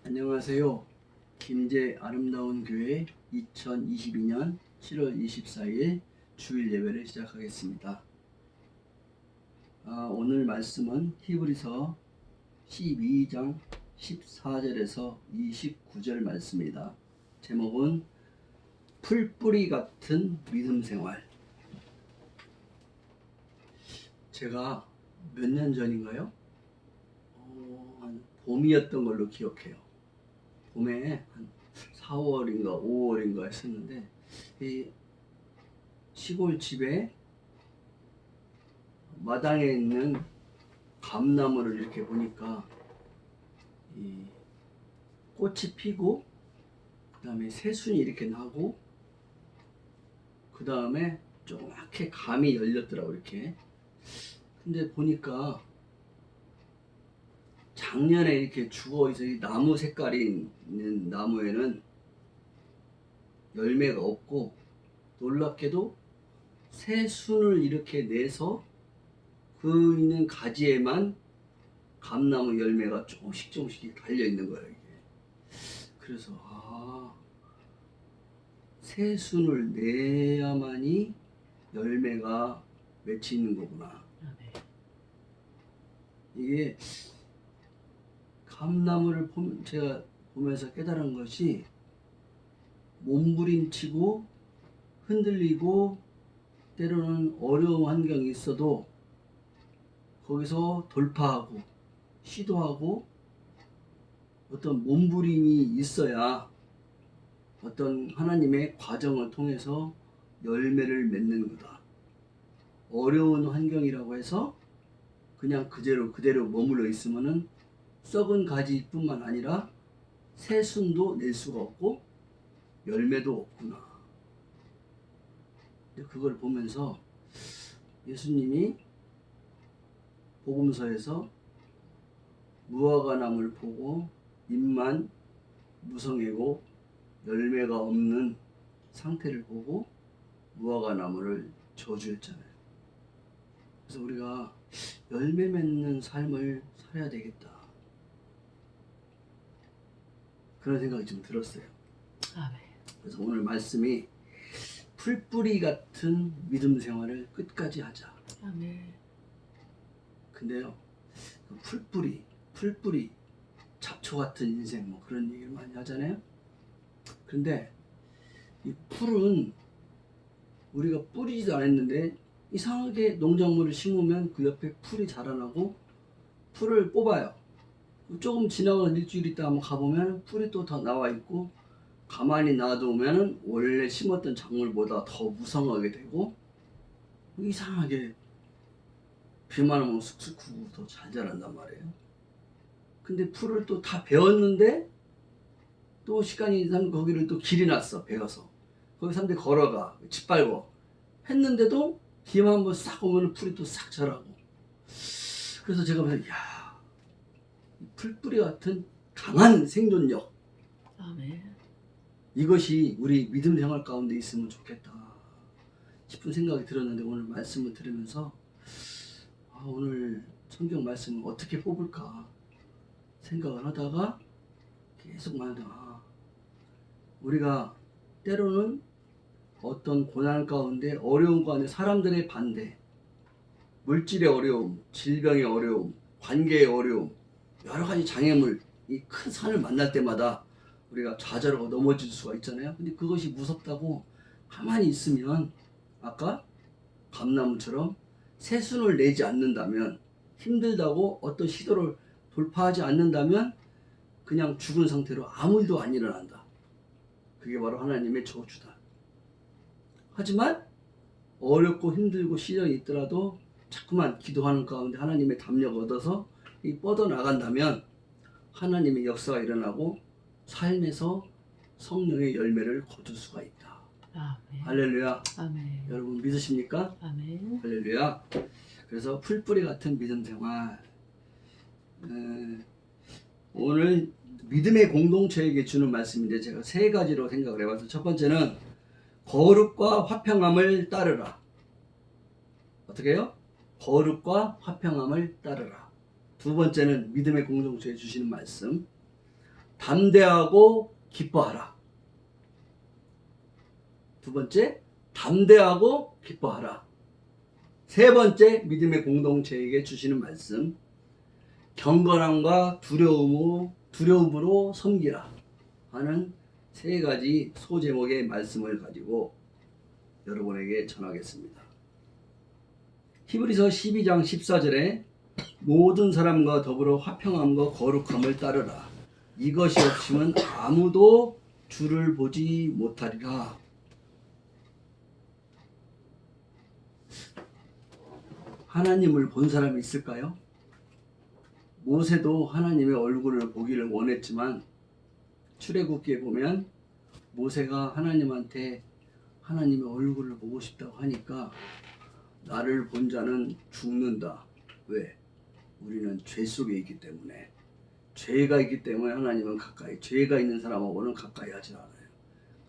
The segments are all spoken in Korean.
안녕하세요. 김제 아름다운 교회 2022년 7월 24일 주일 예배를 시작하겠습니다. 오늘 말씀은 히브리서 12장 14절에서 29절 말씀입니다. 제목은 풀뿌리 같은 믿음 생활. 제가 몇 년 전인가요? 봄이었던 걸로 기억해요. 봄에 한 4월인가 5월인가 했었는데, 이 시골 집에 마당에 있는 감나무를 이렇게 보니까 이 꽃이 피고, 그 다음에 새순이 이렇게 나고, 그 다음에 조그맣게 감이 열렸더라고 이렇게. 근데 보니까 작년에 이렇게 죽어있어. 이 나무 색깔이 있는 나무에는 열매가 없고, 놀랍게도 새순을 이렇게 내서 그 있는 가지에만 감나무 열매가 조금씩 달려 있는 거예요 이게. 그래서 새순을 내야만이 열매가 맺히는 거구나. 이게 감나무를 제가 보면서 깨달은 것이, 몸부림치고 흔들리고 때로는 어려운 환경이 있어도 거기서 돌파하고 시도하고 어떤 몸부림이 있어야 어떤 하나님의 과정을 통해서 열매를 맺는 거다. 어려운 환경이라고 해서 그냥 그대로 머물러 있으면은 썩은 가지뿐만 아니라 새순도 낼 수가 없고 열매도 없구나. 그걸 보면서 예수님이 복음서에서 무화과나무를 보고 잎만 무성하고 열매가 없는 상태를 보고 무화과나무를 저주했잖아요. 그래서 우리가 열매 맺는 삶을 살아야 되겠다, 그런 생각이 좀 들었어요. 그래서 오늘 말씀이 풀뿌리 같은 믿음 생활을 끝까지 하자. 근데요, 그 풀뿌리, 잡초 같은 인생, 뭐 그런 얘기를 많이 하잖아요. 근데 이 풀은 우리가 뿌리지도 않았는데 이상하게 농작물을 심으면 그 옆에 풀이 자라나고, 풀을 뽑아요. 조금 지나고 일주일 있다 한번 가보면 풀이 또 더 나와 있고, 가만히 놔두면 원래 심었던 작물보다 더 무성하게 되고, 이상하게 비만 오면 쑥쑥 크고 더 잘 자란단 말이에요. 근데 풀을 또 다 베었는데 또 시간이 지나면 거기를 또 길이 났어. 베어서 거기 사람들이 걸어가 짓밟어 했는데도 비만 한번 싹 오면 풀이 또 싹 자라고. 그래서 제가 보면 풀뿌리 같은 강한 생존력, 이것이 우리 믿음 생활 가운데 있으면 좋겠다 싶은 생각이 들었는데, 오늘 말씀을 들으면서 오늘 성경 말씀을 어떻게 뽑을까 생각을 하다가 계속 말하다가, 우리가 때로는 어떤 고난 가운데, 어려움 가운데 사람들의 반대, 물질의 어려움, 질병의 어려움, 관계의 어려움, 여러 가지 장애물, 이 큰 산을 만날 때마다 우리가 좌절하고 넘어질 수가 있잖아요. 근데 그것이 무섭다고 가만히 있으면, 아까 감나무처럼 새순을 내지 않는다면, 힘들다고 어떤 시도를 돌파하지 않는다면 그냥 죽은 상태로 아무 일도 안 일어난다. 그게 바로 하나님의 저주다. 하지만 어렵고 힘들고 시련이 있더라도 자꾸만 기도하는 가운데 하나님의 담력 얻어서 뻗어나간다면 하나님의 역사가 일어나고 삶에서 성령의 열매를 거둘 수가 있다. 할렐루야. 여러분 믿으십니까? 할렐루야. 그래서 풀뿌리 같은 믿음 생활, 오늘 믿음의 공동체에게 주는 말씀인데 제가 세 가지로 생각을 해봐서, 첫 번째는 거룩과 화평함을 따르라. 어떻게 해요? 거룩과 화평함을 따르라. 두 번째는 믿음의 공동체에 주시는 말씀, 담대하고 기뻐하라. 두 번째, 담대하고 기뻐하라. 세 번째, 믿음의 공동체에게 주시는 말씀, 경건함과 두려움으로 섬기라 하는 세 가지 소제목의 말씀을 가지고 여러분에게 전하겠습니다. 히브리서 12장 14절에 모든 사람과 더불어 화평함과 거룩함을 따르라. 이것이 없으면 아무도 주를 보지 못하리라. 하나님을 본 사람이 있을까요? 모세도 하나님의 얼굴을 보기를 원했지만 출애굽기에 보면 모세가 하나님한테 하나님의 얼굴을 보고 싶다고 하니까 나를 본 자는 죽는다. 왜? 우리는 죄 속에 있기 때문에. 죄가 있기 때문에 하나님은 가까이, 죄가 있는 사람하고는 가까이 하지 않아요.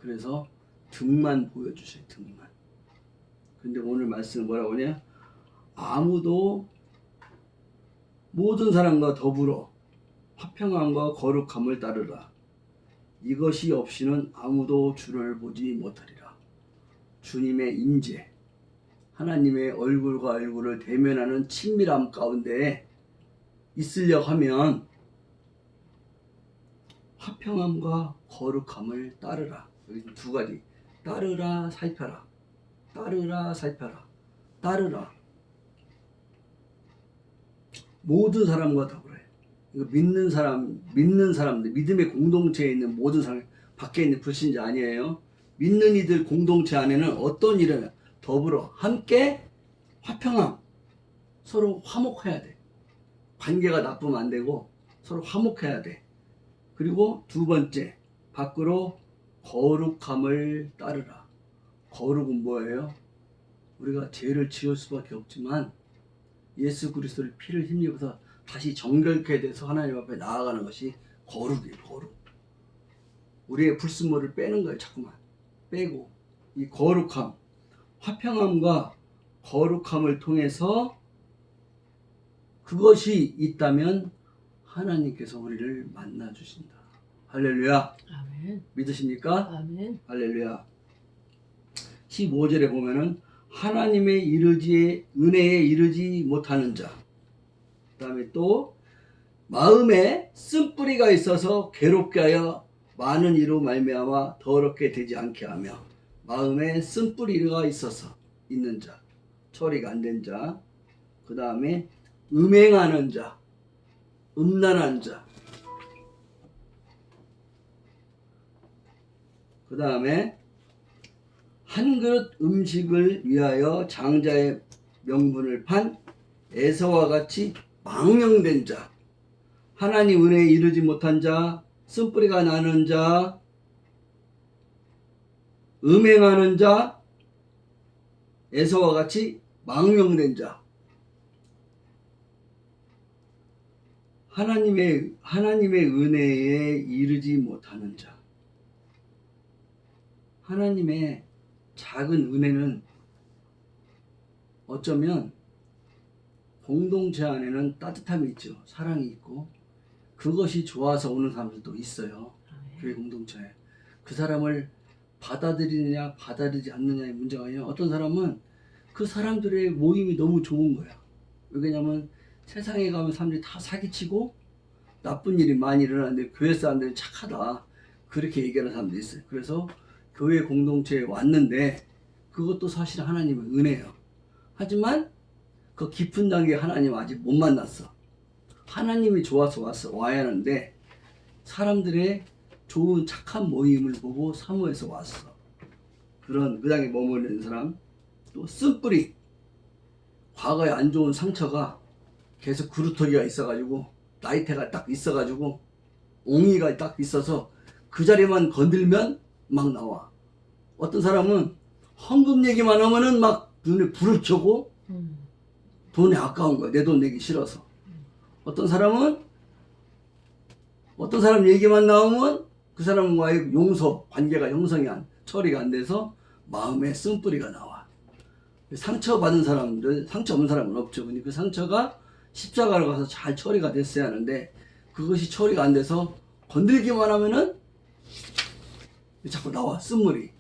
그래서 등만 보여주세요. 등만. 근데 오늘 말씀은 뭐라고 하냐? 아무도 모든 사람과 더불어 화평함과 거룩함을 따르라. 이것이 없이는 아무도 주를 보지 못하리라. 주님의 임재, 하나님의 얼굴과 얼굴을 대면하는 친밀함 가운데 있으려 하면 화평함과 거룩함을 따르라. 여기 두 가지. 따르라, 살펴라. 따르라, 살펴라. 따르라. 모든 사람과 더불어요. 이거 믿는 사람들, 믿음의 공동체에 있는 모든 사람, 밖에 있는 불신자 아니에요. 믿는 이들 공동체 안에는 어떤 일을 더불어 함께 화평함, 서로 화목해야 돼. 관계가 나쁘면 안 되고 서로 화목해야 돼. 그리고 두 번째, 밖으로 거룩함을 따르라. 거룩은 뭐예요? 우리가 죄를 지을 수밖에 없지만 예수 그리스도의 피를 힘입어서 다시 정결케 돼서 하나님 앞에 나아가는 것이 거룩이에요. 거룩. 우리의 불순물을 빼는 거예요. 자꾸만 빼고 이 거룩함, 화평함과 거룩함을 통해서 그것이 있다면 하나님께서 우리를 만나 주신다. 할렐루야. 아멘. 믿으십니까? 아멘. 할렐루야. 15절에 보면은 하나님의 은혜에 이르지 못하는 자. 그 다음에 또 마음에 쓴뿌리가 있어서 괴롭게 하여 많은 이로 말미암아 더럽게 되지 않게 하며 마음에 쓴뿌리가 있어서 있는 자, 처리가 안 된 자. 그 다음에 음행하는 자, 음란한 자. 그 다음에 한 그릇 음식을 위하여 장자의 명분을 판 에서와 같이 망령된 자, 하나님 은혜에 이르지 못한 자, 쓴뿌리가 나는 자, 음행하는 자, 에서와 같이 망령된 자. 하나님의 은혜에 이르지 못하는 자. 하나님의 작은 은혜는 어쩌면 공동체 안에는 따뜻함이 있죠. 사랑이 있고 그것이 좋아서 오는 사람들도 있어요. 교회 공동체에. 그 사람을 받아들이느냐 받아들이지 않느냐의 문제가 아니라 어떤 사람은 그 사람들의 모임이 너무 좋은 거야. 왜냐면 세상에 가면 사람들이 다 사기치고 나쁜 일이 많이 일어나는데 교회 사람들은 착하다. 그렇게 얘기하는 사람도 있어요. 그래서 교회 공동체에 왔는데 그것도 사실 하나님의 은혜예요. 하지만 그 깊은 단계 하나님 아직 못 만났어. 하나님이 좋아서 와야 하는데 사람들의 좋은 착한 모임을 보고 사모해서 왔어. 그런 그 당에 머무르는 사람. 또 쓴뿌리, 과거에 안 좋은 상처가 계속 구루터기가 있어가지고 나이테가 딱 있어가지고 옹이가 딱 있어서 그 자리만 건들면 막 나와. 어떤 사람은 헌금 얘기만 하면은 막 눈에 불을 켜고 돈이 아까운 거야. 내 돈 내기 싫어서. 어떤 사람 얘기만 나오면 그 사람과의 관계가 형성이 처리가 안 돼서 마음에 쓴뿌리가 나와. 상처받은 사람들, 상처 없는 사람은 없죠. 근데 그 상처가 십자가로 가서 잘 처리가 됐어야 하는데 그것이 처리가 안 돼서 건들기만 하면은 자꾸 나와. 쓴물이.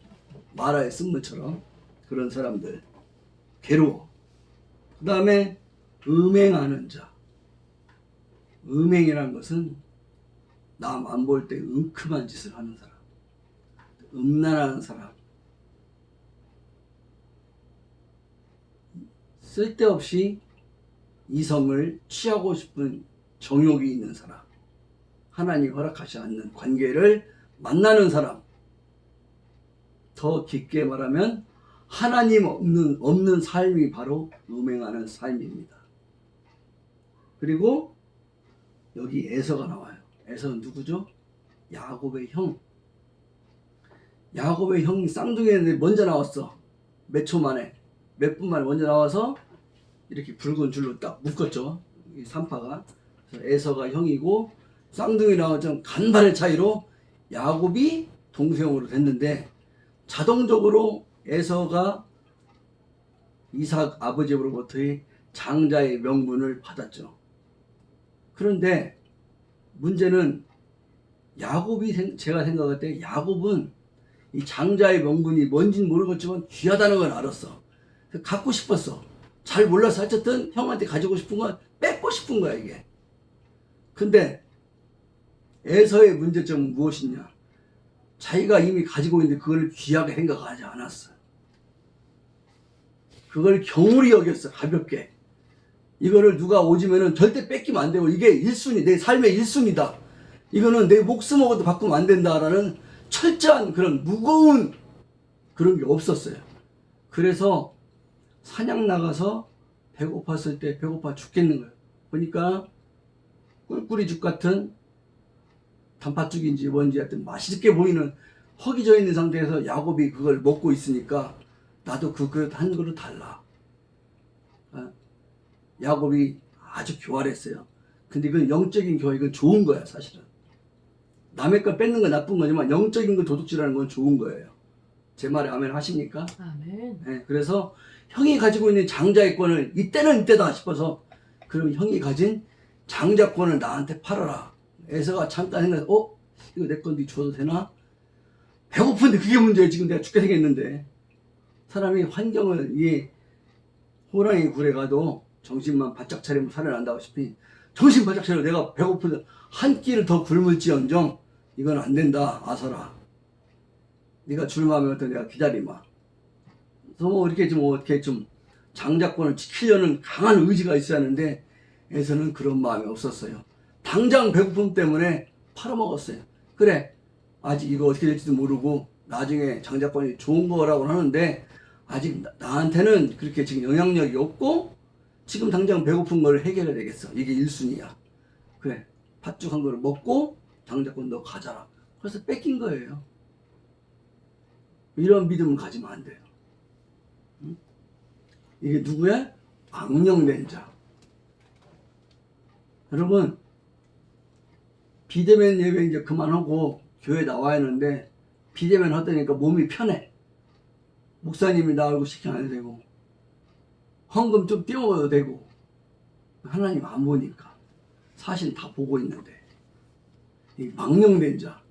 마라의 쓴물처럼. 그런 사람들. 괴로워. 그 다음에 음행하는 자. 음행이라는 것은 남 안 볼 때 은큼한 짓을 하는 사람. 음란하는 사람. 쓸데없이 이성을 취하고 싶은 정욕이 있는 사람. 하나님이 허락하지 않는 관계를 만나는 사람. 더 깊게 말하면 하나님 없는 삶이 바로 음행하는 삶입니다. 그리고 여기 에서가 나와요. 에서는 누구죠? 야곱의 형. 야곱의 형이 쌍둥이였는데 먼저 나왔어. 몇 초 만에, 몇 분 만에 먼저 나와서 이렇게 붉은 줄로 딱 묶었죠. 이 산파가. 그래서 에서가 형이고 쌍둥이 나왔던 간발의 차이로 야곱이 동생으로 됐는데 자동적으로 에서가 이삭 아버지로부터의 장자의 명분을 받았죠. 그런데 문제는 야곱이, 제가 생각할 때 야곱은 이 장자의 명분이 뭔지는 모르겠지만 귀하다는 건 알았어. 갖고 싶었어. 잘 몰라서 어쨌든 형한테 가지고 싶은 건 뺏고 싶은 거야 이게. 근데 에서의 문제점은 무엇이냐? 자기가 이미 가지고 있는데 그걸 귀하게 생각하지 않았어. 그걸 경홀히 여겼어. 가볍게. 이거를 누가 오지면은 절대 뺏기면 안 되고 이게 1순위, 내 삶의 1순위다. 이거는 내 목숨하고도 바꾸면 안 된다라는 철저한 그런 무거운 그런 게 없었어요. 그래서 사냥 나가서 배고팠을 때 배고파 죽겠는 거예요. 보니까 꿀꿀이죽 같은 단팥죽인지 뭔지 하여튼 맛있게 보이는 허기 져 있는 상태에서 야곱이 그걸 먹고 있으니까 나도 그 그릇 한 그릇 달라. 야곱이 아주 교활했어요. 근데 이건 영적인 교활, 이건 좋은 거야 사실은. 남의 걸 뺏는 건 나쁜 거지만 영적인 걸 도둑질하는 건 좋은 거예요. 제 말에 아멘 하십니까? 아멘. 네, 그래서 형이 가지고 있는 장자권을 이때는 이때다 싶어서 그럼 형이 가진 장자권을 나한테 팔아라. 에서가 잠깐 생각해서 이거 내 건데 줘도 되나? 배고픈데 그게 문제예요. 지금 내가 죽게 생겼는데. 사람이 환경을 이 호랑이 굴에 가도 정신만 바짝 차리면 살아난다고시피 정신 바짝 차려. 내가 배고픈데 한 끼를 더 굶을지언정 이건 안 된다. 아서라. 네가 줄 마음에 어떤 내가 기다리마. 그래서 뭐 이렇게 좀 장자권을 지키려는 강한 의지가 있어야 하는데 에서는 그런 마음이 없었어요. 당장 배고픔 때문에 팔아먹었어요. 그래, 아직 이거 어떻게 될지도 모르고 나중에 장자권이 좋은 거라고 하는데 아직 나한테는 그렇게 지금 영향력이 없고 지금 당장 배고픈 걸 해결해야 되겠어. 이게 1순위야. 그래, 팥죽 한 거를 먹고 장자권 너 가져라. 그래서 뺏긴 거예요. 이런 믿음을 가지면 안 돼요. 응? 이게 누구야? 망령된 자. 여러분, 비대면 예배 이제 그만하고 교회 나와야 하는데 비대면 하다니까 몸이 편해. 목사님이 나오고 시켜 안 되고 헌금 좀 띄워도 되고 하나님 안 보니까 사실 다 보고 있는데 이 망령된 자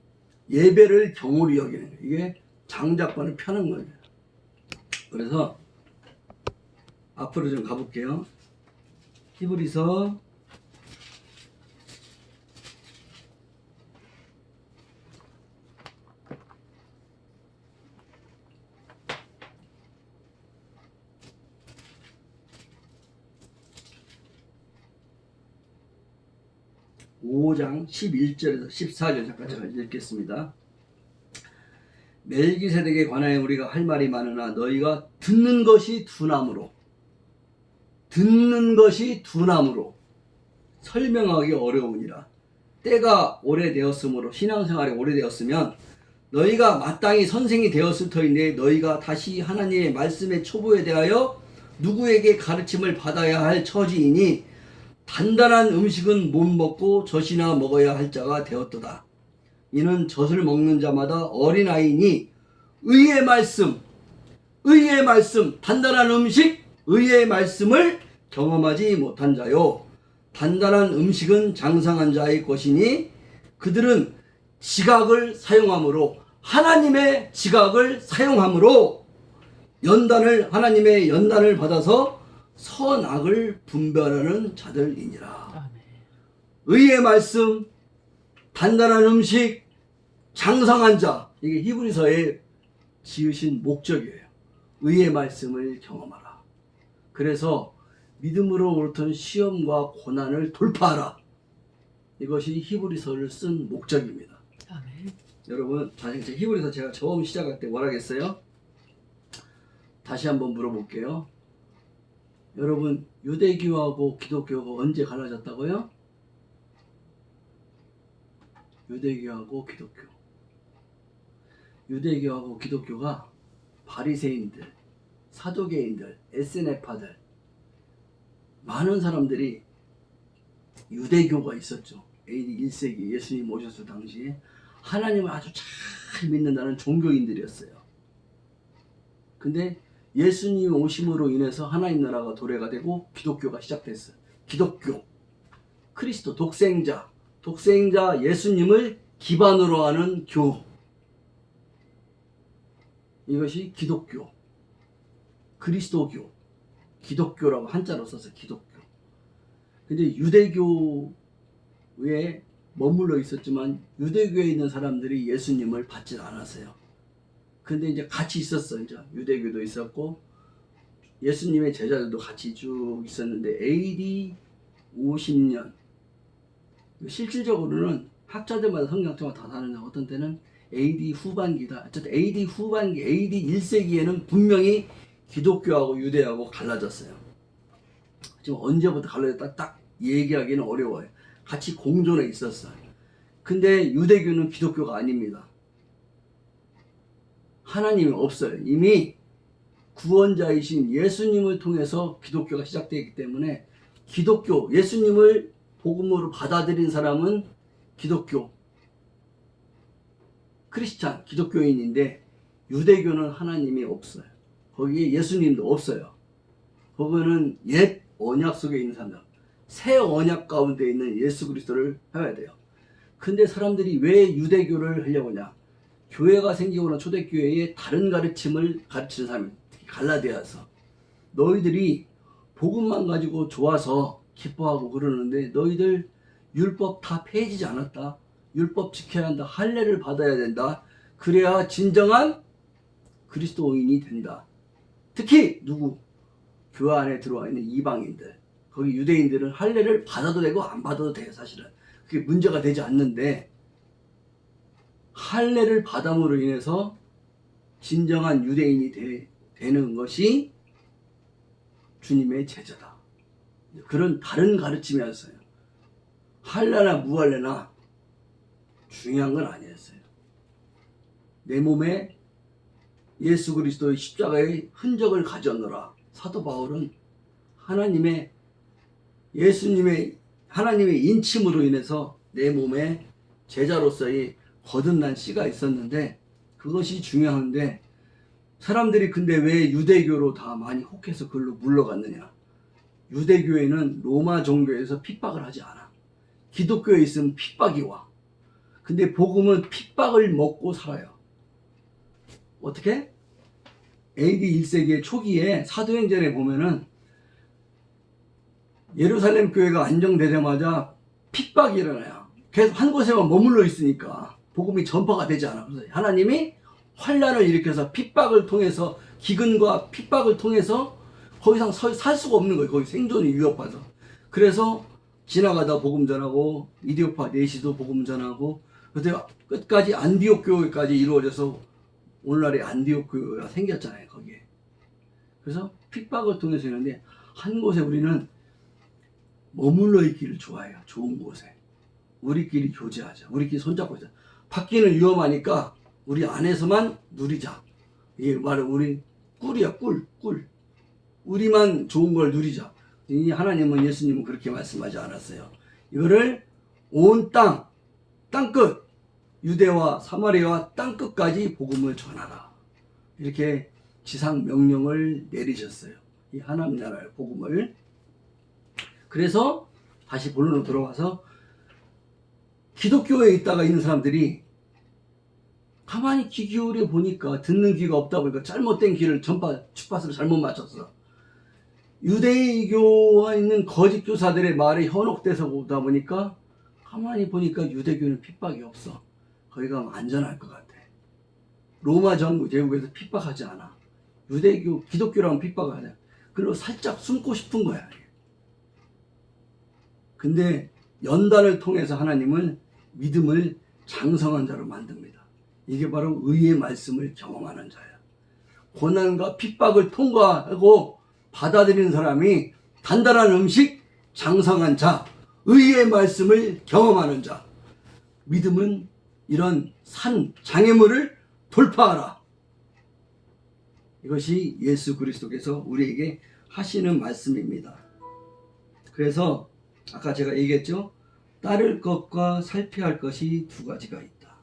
예배를 경홀히 여기는 거예요. 이게 장자권을 펴는 거예요. 그래서 앞으로 좀 가볼게요. 히브리서 5장 11절에서 14절 잠깐 제가 읽겠습니다. 멜기세덱에 관하여 우리가 할 말이 많으나 너희가 듣는 것이 둔함으로 설명하기 어려우니라. 때가 오래되었으므로 신앙생활이 오래되었으면 너희가 마땅히 선생이 되었을 터인데 너희가 다시 하나님의 말씀의 초보에 대하여 누구에게 가르침을 받아야 할 처지이니 단단한 음식은 못 먹고 젖이나 먹어야 할 자가 되었도다. 이는 젖을 먹는 자마다 어린아이니 의의 말씀, 단단한 음식, 의의 말씀을 경험하지 못한 자요. 단단한 음식은 장성한 자의 것이니 그들은 지각을 사용함으로, 하나님의 지각을 사용함으로 하나님의 연단을 받아서 선악을 분별하는 자들이니라. 의의 말씀, 단단한 음식, 장성한 자, 이게 히브리서에 지으신 목적이에요. 의의 말씀을 경험하라. 그래서 믿음으로 옳던 시험과 고난을 돌파하라. 이것이 히브리서를 쓴 목적입니다. 아멘. 여러분, 히브리서 제가 처음 시작할 때 뭐라 했어요? 다시 한번 물어볼게요. 여러분, 유대교하고 기독교가 언제 갈라졌다고요? 유대교하고 기독교. 유대교하고 기독교가 바리새인들, 사두개인들, 에스네파들, 많은 사람들이 유대교가 있었죠. AD 1세기 예수님 오셨을 당시에 하나님을 아주 잘 믿는다는 종교인들이었어요. 근데 예수님 오심으로 인해서 하나님 나라가 도래가 되고 기독교가 시작됐어요. 기독교, 그리스도, 독생자 예수님을 기반으로 하는 교. 이것이 기독교, 그리스도교, 기독교라고 한자로 써서 기독교. 근데 유대교에 머물러 있었지만 유대교에 있는 사람들이 예수님을 받지 않았어요. 근데 이제 같이 있었어. 이제 유대교도 있었고 예수님의 제자들도 같이 쭉 있었는데 AD 50년, 실질적으로는 학자들마다 성경학자마다 다 다른데 어떤 때는 AD 후반기다. 어쨌든 AD 후반기, AD 1세기에는 분명히 기독교하고 유대하고 갈라졌어요. 지금 언제부터 갈라졌다 딱 얘기하기는 어려워요. 같이 공존해 있었어요. 근데 유대교는 기독교가 아닙니다. 하나님이 없어요. 이미 구원자이신 예수님을 통해서 기독교가 시작되기 때문에 기독교, 예수님을 복음으로 받아들인 사람은 기독교, 크리스찬, 기독교인인데 유대교는 하나님이 없어요. 거기에 예수님도 없어요. 거기는 옛 언약 속에 있는 사람들, 새 언약 가운데 있는 예수 그리스도를 해야 돼요. 근데 사람들이 왜 유대교를 하려고 하냐? 교회가 생기고 난 초대교회에 다른 가르침을 가르치는 사람이, 특히 갈라디아서 너희들이 복음만 가지고 좋아서 기뻐하고 그러는데 너희들 율법 다 폐지지 않았다. 율법 지켜야 한다. 할례를 받아야 된다. 그래야 진정한 그리스도인이 된다. 특히 누구? 교회 안에 들어와 있는 이방인들. 거기 유대인들은 할례를 받아도 되고 안 받아도 돼요. 사실은 그게 문제가 되지 않는데 할례를 받음으로 인해서 진정한 유대인이 되는 것이 주님의 제자다. 그런 다른 가르침이었어요. 할례나 무할례나 중요한 건 아니었어요. 내 몸에 예수 그리스도의 십자가의 흔적을 가졌노라. 사도 바울은 하나님의 인침으로 인해서 내 몸에 제자로서의 거듭난 씨가 있었는데 그것이 중요한데 사람들이 근데 왜 유대교로 다 많이 혹해서 그걸로 물러갔느냐? 유대교회는 로마 종교에서 핍박을 하지 않아. 기독교에 있으면 핍박이 와. 근데 복음은 핍박을 먹고 살아요. 어떻게? AD 1세기의 초기에 사도행전에 보면은 예루살렘 교회가 안정되자마자 핍박이 일어나요. 계속 한 곳에만 머물러 있으니까 복음이 전파가 되지 않아. 그래서 하나님이 환란을 일으켜서 핍박을 통해서, 기근과 핍박을 통해서 더 이상 살 수가 없는 거예요. 거기 생존이 위협받아서. 그래서 지나가다 복음 전하고 이디오파 내시도 복음 전하고 그래서 끝까지 안디옥 교회까지 이루어져서 오늘날의 안디옥 교회가 생겼잖아요. 거기에. 그래서 핍박을 통해서 했는데 한 곳에 우리는 머물러 있기를 좋아해요. 좋은 곳에. 우리끼리 교제하자. 우리끼리 손잡고 있자. 밖에는 위험하니까 우리 안에서만 누리자. 이게 말은 우리 꿀이야. 꿀. 우리만 좋은 걸 누리자. 이 하나님은, 예수님은 그렇게 말씀하지 않았어요. 이거를 온 땅끝, 유대와 사마리아와 땅끝까지 복음을 전하라. 이렇게 지상 명령을 내리셨어요. 이 하나님 나라의 복음을. 그래서 다시 본론으로 들어와서 기독교에 있다가 있는 사람들이 가만히 귀 기울여 보니까 듣는 귀가 없다 보니까 잘못된 귀를 주파수를 잘못 맞췄어. 유대교와 있는 거짓 교사들의 말에 현혹돼서 보다 보니까 가만히 보니까 유대교는 핍박이 없어. 거기 가면 안전할 것 같아. 로마 정부 제국에서 핍박하지 않아. 유대교, 기독교라면 핍박하냐. 그리고 살짝 숨고 싶은 거야. 근데 연단을 통해서 하나님은 믿음을 장성한 자로 만듭니다. 이게 바로 의의 말씀을 경험하는 자야. 고난과 핍박을 통과하고 받아들이는 사람이 단단한 음식, 장성한 자, 의의 말씀을 경험하는 자. 믿음은 이런 산, 장애물을 돌파하라. 이것이 예수 그리스도께서 우리에게 하시는 말씀입니다. 그래서 아까 제가 얘기했죠. 따를 것과 살펴야 할 것이 두 가지가 있다.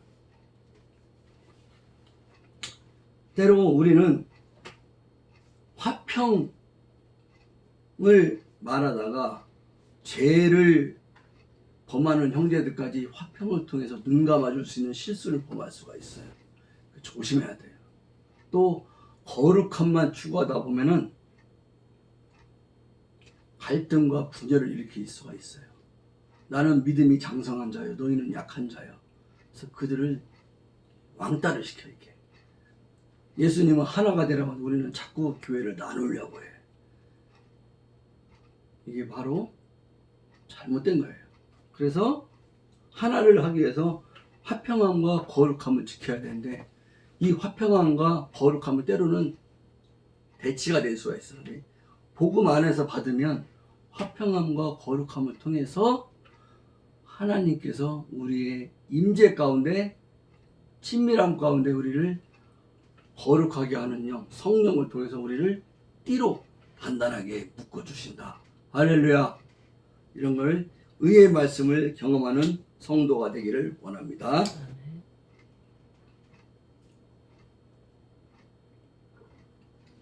때로 우리는 화평을 말하다가 죄를 범하는 형제들까지 화평을 통해서 눈 감아줄 수 있는 실수를 범할 수가 있어요. 조심해야 돼요. 또 거룩함만 추구하다 보면은 갈등과 분열을 일으킬 수가 있어요. 나는 믿음이 장성한 자요, 너희는 약한 자요. 그래서 그들을 왕따를 시켜 이렇게. 예수님은 하나가 되라면 우리는 자꾸 교회를 나누려고 해. 이게 바로 잘못된 거예요. 그래서 하나를 하기 위해서 화평함과 거룩함을 지켜야 되는데 이 화평함과 거룩함을 때로는 대치가 될 수가 있어요. 복음 안에서 받으면 화평함과 거룩함을 통해서 하나님께서 우리의 임재 가운데 친밀함 가운데 우리를 거룩하게 하는 영, 성령을 통해서 우리를 띠로 단단하게 묶어주신다. 할렐루야. 이런 걸 의의 말씀을 경험하는 성도가 되기를 원합니다.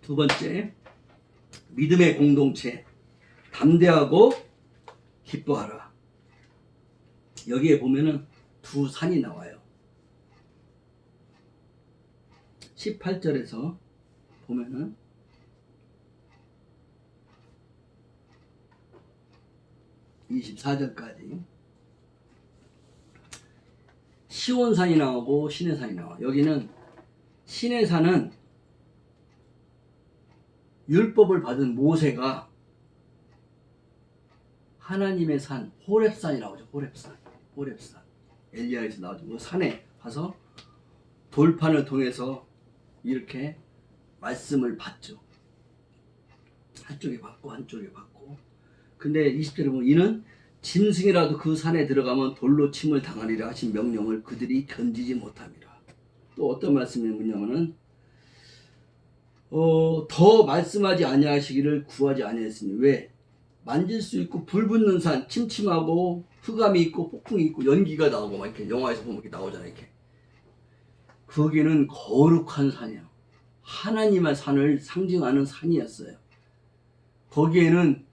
두 번째, 믿음의 공동체, 담대하고 기뻐하라. 여기에 보면은 두 산이 나와요. 18절에서 보면은 (24절까지) 시온산이 나오고 시내산이 나와. 여기는 시내산은 율법을 받은 모세가 하나님의 산 호렙산이 나오죠. 호렙산 엘리야에서 나오죠. 그 산에 가서 돌판을 통해서 이렇게 말씀을 받죠. 한쪽에 받고 한쪽에 받고. 근데 20절에 보면 이는 짐승이라도 그 산에 들어가면 돌로 침을 당하리라 하신 명령을 그들이 견디지 못함이라. 또 어떤 말씀이 뭐냐면은 더 말씀하지 아니하시기를 구하지 아니하였으니 왜? 만질 수 있고 불 붙는 산, 침침하고 흑암이 있고 폭풍이 있고 연기가 나오고 막 이렇게 영화에서 보면 이렇게 나오잖아요. 이렇게. 거기는 거룩한 산이에요. 하나님의 산을 상징하는 산이었어요. 거기에는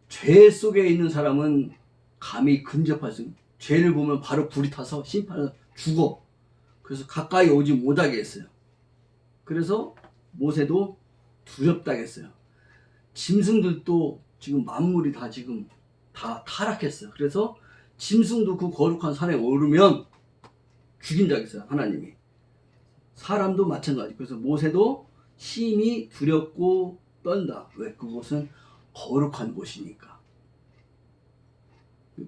죄 속에 있는 사람은 감히 근접할 수, 죄를 보면 바로 불이 타서 심판을 죽어. 그래서 가까이 오지 못하게 했어요. 그래서 모세도 두렵다 했어요. 짐승들도 지금 만물이 다 지금 다 타락했어요. 그래서 짐승도 그 거룩한 산에 오르면 죽인다 했어요. 하나님이. 사람도 마찬가지. 그래서 모세도 심히 두렵고 떤다. 왜? 그곳은 거룩한 곳이니까.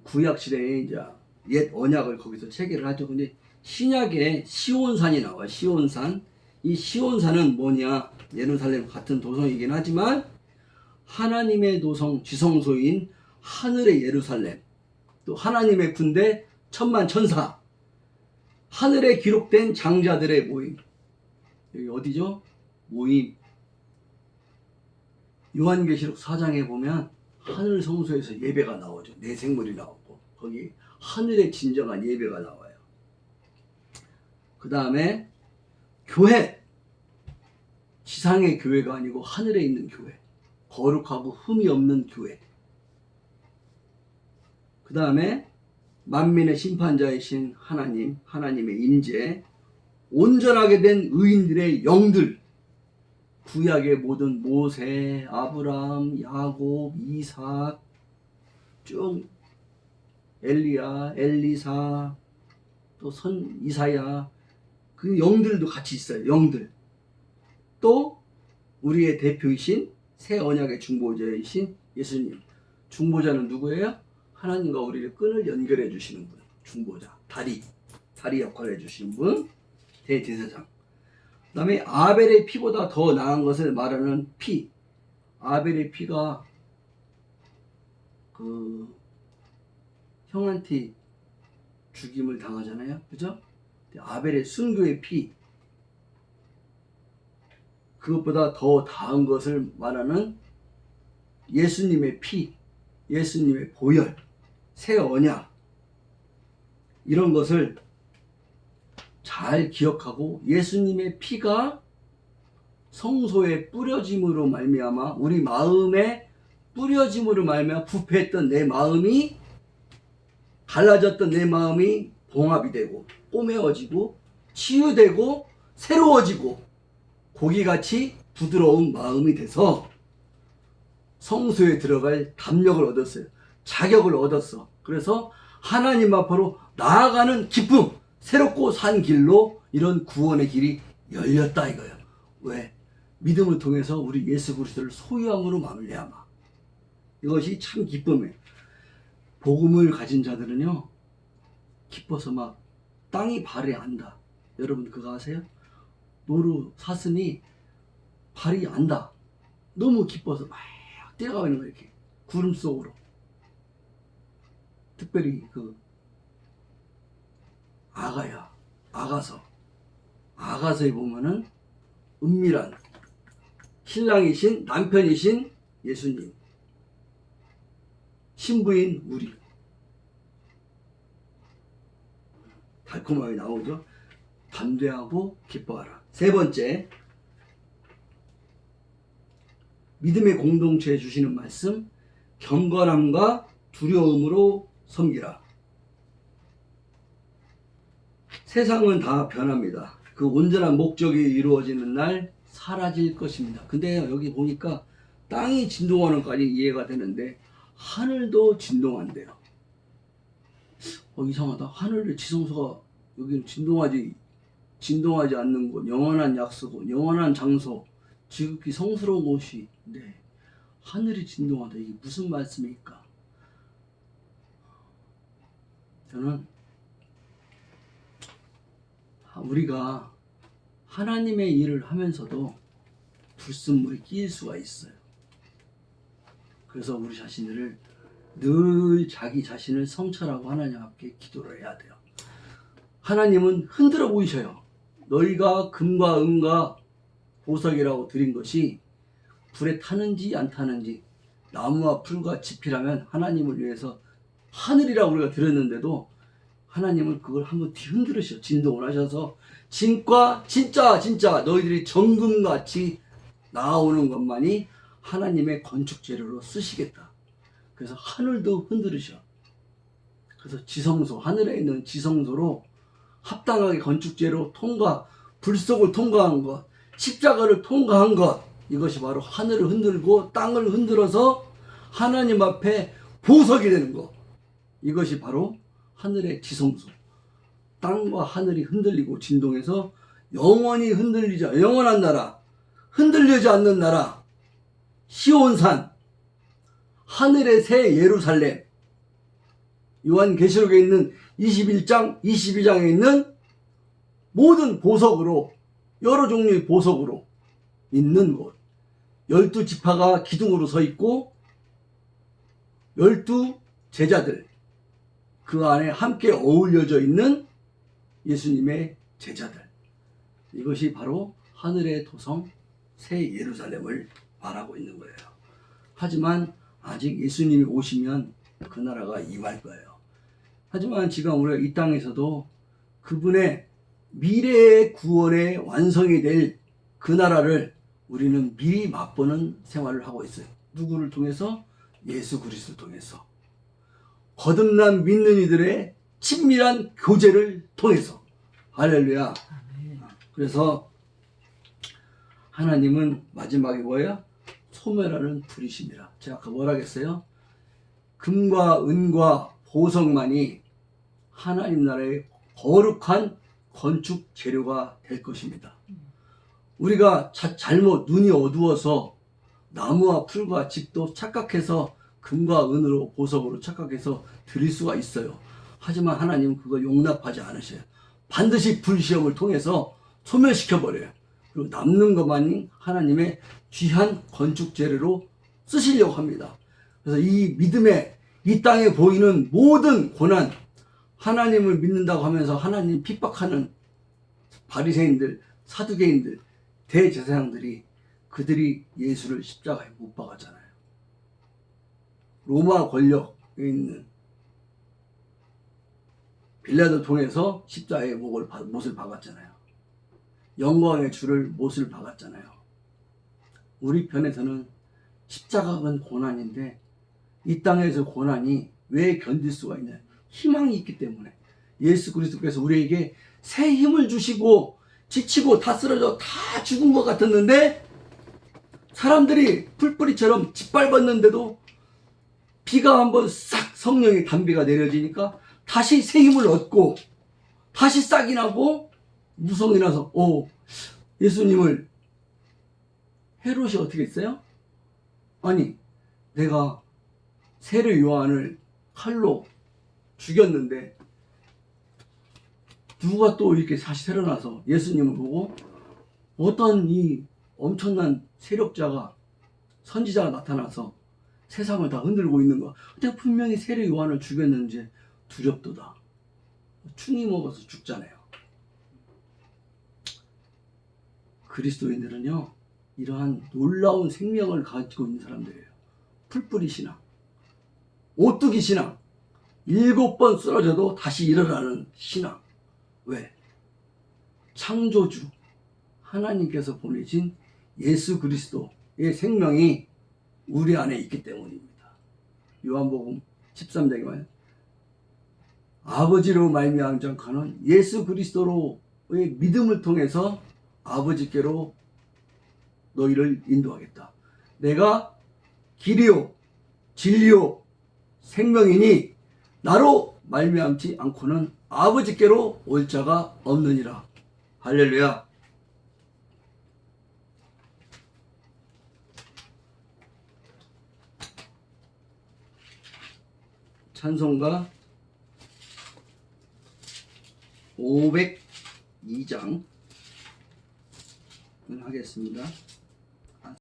구약 시대에 이제 옛 언약을 거기서 체계를 하죠. 근데 신약에 시온산이 나와요. 시온산. 이 시온산은 뭐냐? 예루살렘 같은 도성이긴 하지만 하나님의 도성, 지성소인 하늘의 예루살렘, 또 하나님의 군대 천만 천사, 하늘에 기록된 장자들의 모임. 여기 어디죠? 모임. 요한계시록 4장에 보면 하늘 성소에서 예배가 나오죠. 내생물이 나오고 거기 하늘의 진정한 예배가 나와요. 그 다음에 교회. 지상의 교회가 아니고 하늘에 있는 교회. 거룩하고 흠이 없는 교회. 그 다음에 만민의 심판자이신 하나님, 하나님의 임재, 온전하게 된 의인들의 영들, 구약의 모든 모세, 아브라함, 야곱, 이삭, 쭉 엘리야, 엘리사, 또 이사야, 그 영들도 같이 있어요. 영들. 또 우리의 대표이신 새 언약의 중보자이신 예수님. 중보자는 누구예요? 하나님과 우리를 끈을 연결해 주시는 분. 중보자. 다리 역할을 해주시는 분. 대제사장. 그 다음에 아벨의 피보다 더 나은 것을 말하는 피. 아벨의 피가 그 형한테 죽임을 당하잖아요. 그죠? 아벨의 순교의 피. 그것보다 더 나은 것을 말하는 예수님의 피. 예수님의 보혈. 새 언약. 이런 것을 잘 기억하고 예수님의 피가 성소에 뿌려짐으로 말미암아 우리 마음에 뿌려짐으로 말미암아 부패했던 내 마음이 갈라졌던 내 마음이 봉합이 되고 꼬매어지고 치유되고 새로워지고 고기같이 부드러운 마음이 돼서 성소에 들어갈 담력을 얻었어요. 자격을 얻었어. 그래서 하나님 앞으로 나아가는 기쁨, 새롭고 산 길로 이런 구원의 길이 열렸다 이거예요. 왜? 믿음을 통해서 우리 예수 그리스도를 소유함으로 말미암아. 이것이 참 기쁨이에요. 복음을 가진 자들은요, 기뻐서 막 땅이 발이 안다. 여러분 그거 아세요? 노루 사슴이 발이 안다. 너무 기뻐서 막 뛰어가는 거예요. 이렇게 구름 속으로. 특별히 그 아가서에 보면은 은밀한 신랑이신 남편이신 예수님, 신부인 우리, 달콤하게 나오죠. 담대하고 기뻐하라. 세 번째, 믿음의 공동체에 주시는 말씀, 경건함과 두려움으로 섬기라. 세상은 다 변합니다. 그 온전한 목적이 이루어지는 날 사라질 것입니다. 근데 여기 보니까 땅이 진동하는 것까지 이해가 되는데 하늘도 진동한대요. 이상하다. 하늘의 지성소가 여기는 진동하지 않는 곳, 영원한 약속은 영원한 장소, 지극히 성스러운 곳인데 하늘이 진동하다. 이게 무슨 말씀일까? 저는 우리가 하나님의 일을 하면서도 불순물이 끼일 수가 있어요. 그래서 우리 자신들을 늘 자기 자신을 성찰하고 하나님 앞에 기도를 해야 돼요. 하나님은 흔들어 보이셔요. 너희가 금과 은과 보석이라고 드린 것이 불에 타는지 안 타는지, 나무와 풀과 지피라면 하나님을 위해서 하늘이라고 우리가 들었는데도 하나님은 그걸 한번 뒤흔들으셔. 진동을 하셔서 진짜 너희들이 정금같이 나아오는 것만이 하나님의 건축 재료로 쓰시겠다. 그래서 하늘도 흔들으셔. 그래서 지성소, 하늘에 있는 지성소로 합당하게 건축재로 불속을 통과한 것, 십자가를 통과한 것, 이것이 바로 하늘을 흔들고 땅을 흔들어서 하나님 앞에 보석이 되는 것. 이것이 바로 하늘의 지성소. 땅과 하늘이 흔들리고 진동해서 영원히 흔들리지, 영원한 나라, 흔들리지 않는 나라, 시온산, 하늘의 새 예루살렘, 요한계시록에 있는 21장, 22장에 있는 모든 보석으로, 여러 종류의 보석으로 있는 곳, 12지파가 기둥으로 서 있고 12 제자들, 그 안에 함께 어울려져 있는 예수님의 제자들, 이것이 바로 하늘의 도성 새 예루살렘을 말하고 있는 거예요. 하지만 아직 예수님이 오시면 그 나라가 임할 거예요. 하지만 지금 우리가 이 땅에서도 그분의 미래의 구원의 완성이 될 그 나라를 우리는 미리 맛보는 생활을 하고 있어요. 누구를 통해서? 예수 그리스도를 통해서. 거듭난 믿는 이들의 친밀한 교제를 통해서. 할렐루야. 그래서 하나님은 마지막에 뭐예요? 소멸하는 불이십니다. 제가 아까 뭐라 했어요? 금과 은과 보석만이 하나님 나라의 거룩한 건축 재료가 될 것입니다. 우리가 잘못 눈이 어두워서 나무와 풀과 집도 착각해서 금과 은으로 보석으로 착각해서 드릴 수가 있어요. 하지만 하나님은 그거 용납하지 않으셔요. 반드시 불시험을 통해서 소멸시켜버려요. 그리고 남는 것만이 하나님의 귀한 건축 재료로 쓰시려고 합니다. 그래서 이 믿음에 이 땅에 보이는 모든 고난, 하나님을 믿는다고 하면서 하나님 핍박하는 바리새인들, 사두개인들, 대제사장들이 그들이 예수를 십자가에 못 박았잖아요. 로마 권력에 있는 빌라도 통해서 십자가에 못을 박았잖아요. 영광의 주를 못을 박았잖아요. 우리 편에서는 십자가는 고난인데 이 땅에서 고난이 왜 견딜 수가 있냐? 희망이 있기 때문에. 예수 그리스도께서 우리에게 새 힘을 주시고 지치고 다 쓰러져 다 죽은 것 같았는데 사람들이 풀뿌리처럼 짓밟았는데도 비가 한번 싹 성령의 단비가 내려지니까 다시 새 힘을 얻고 다시 싹이 나고 무성이 나서 예수님을 헤롯이 어떻게 했어요? 아니 내가 세례 요한을 칼로 죽였는데 누가 또 이렇게 다시 살아나서 예수님을 보고 어떤 이 엄청난 세력자가 선지자가 나타나서 세상을 다 흔들고 있는 거야. 근데 분명히 세례 요한을 죽였는지 두렵도다. 충이 먹어서 죽잖아요. 그리스도인들은요 이러한 놀라운 생명을 가지고 있는 사람들이에요. 풀뿌리 신앙, 오뚜기 신앙, 7번 쓰러져도 다시 일어나는 신앙. 왜? 창조주 하나님께서 보내신 예수 그리스도의 생명이 우리 안에 있기 때문입니다. 요한복음 13장에 말해요. 아버지로 말미암아 가는 예수 그리스도로의 믿음을 통해서 아버지께로 너희를 인도하겠다. 내가 길이요 진리요 생명이니 나로 말미암지 않고는 아버지께로 올 자가 없느니라. 할렐루야. 찬송가 502장 하겠습니다.